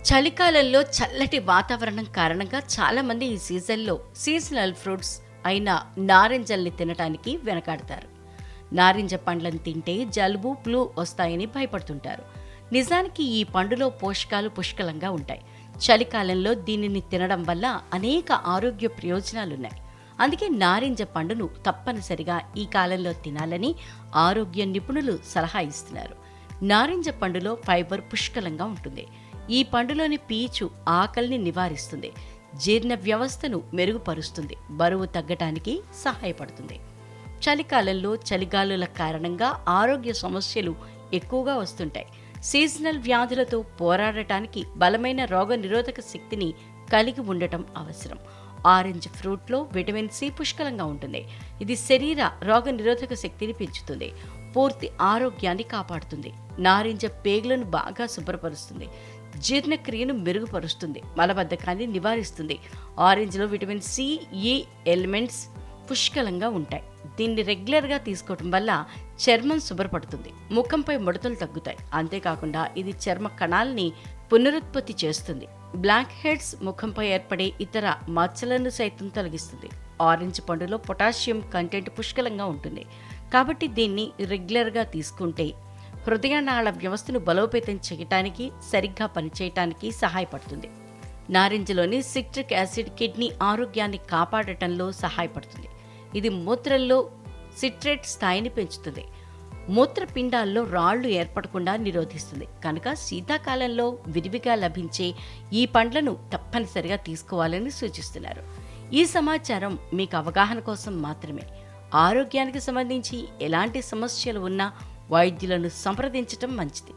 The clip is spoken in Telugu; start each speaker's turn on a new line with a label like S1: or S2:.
S1: చలికాలంలో చల్లటి వాతావరణం కారణంగా చాలామంది ఈ సీజన్లో సీజనల్ ఫ్రూట్స్ అయిన నారింజల్ని తినటానికి వెనకాడతారు. నారింజ పండ్లను తింటే జలుబు, ఫ్లూ వస్తాయని భయపడుతుంటారు. నిజానికి ఈ పండులో పోషకాలు పుష్కలంగా ఉంటాయి. చలికాలంలో దీనిని తినడం వల్ల అనేక ఆరోగ్య ప్రయోజనాలున్నాయి. అందుకే నారింజ పండును తప్పనిసరిగా ఈ కాలంలో తినాలని ఆరోగ్య నిపుణులు సలహా ఇస్తున్నారు. నారింజ పండులో ఫైబర్ పుష్కలంగా ఉంటుంది. ఈ పండులోని పీచు ఆకలిని నివారిస్తుంది, జీర్ణ వ్యవస్థను మెరుగుపరుస్తుంది, బరువు తగ్గటానికి సహాయపడుతుంది. చలికాలంలో చలిగాలుల కారణంగా ఆరోగ్య సమస్యలు ఎక్కువగా వస్తుంటాయి. సీజనల్ వ్యాధులతో పోరాడటానికి బలమైన రోగనిరోధక శక్తిని కలిగి ఉండటం అవసరం. ఆరెంజ్ ఫ్రూట్లో విటమిన్ సి పుష్కలంగా ఉంటుంది. ఇది శరీర రోగనిరోధక శక్తిని పెంచుతుంది, పూర్తి ఆరోగ్యాన్ని కాపాడుతుంది. నారింజ పేగులను బాగా శుభ్రపరుస్తుంది, జీర్ణక్రియను మెరుగుపరుస్తుంది, మలబద్ధకాన్ని నివారిస్తుంది. ఆరెంజ్లో విటమిన్ సి, ఈ ఎలిమెంట్స్ పుష్కలంగా ఉంటాయి. దీన్ని రెగ్యులర్గా తీసుకోవటం వల్ల చర్మం శుభ్రపడుతుంది, ముఖంపై ముడతలు తగ్గుతాయి. అంతేకాకుండా ఇది చర్మ కణాలని పునరుత్పత్తి చేస్తుంది. బ్లాక్ హెడ్స్, ముఖంపై ఏర్పడే ఇతర మచ్చలను సైతం తొలగిస్తుంది. ఆరెంజ్ పండులో పొటాషియం కంటెంట్ పుష్కలంగా ఉంటుంది, కాబట్టి దీన్ని రెగ్యులర్గా తీసుకుంటే హృదయనాళ వ్యవస్థను బలోపేతం చేయటానికి, సరిగ్గా పనిచేయటానికి సహాయపడుతుంది. నారింజలోని సిట్రిక్ యాసిడ్ కిడ్నీ ఆరోగ్యాన్ని కాపాడటంలో సహాయపడుతుంది. ఇది మూత్రంలో సిట్రేట్ స్థాయిని పెంచుతుంది, మూత్రపిండాల్లో రాళ్లు ఏర్పడకుండా నిరోధిస్తుంది. కనుక శీతాకాలంలో విరివిగా లభించే ఈ పండ్లను తప్పనిసరిగా తీసుకోవాలని సూచిస్తున్నారు. ఈ సమాచారం మీకు అవగాహన కోసం మాత్రమే. ఆరోగ్యానికి సంబంధించి ఎలాంటి సమస్యలు ఉన్నా వైద్యులను సంప్రదించటం మంచిది.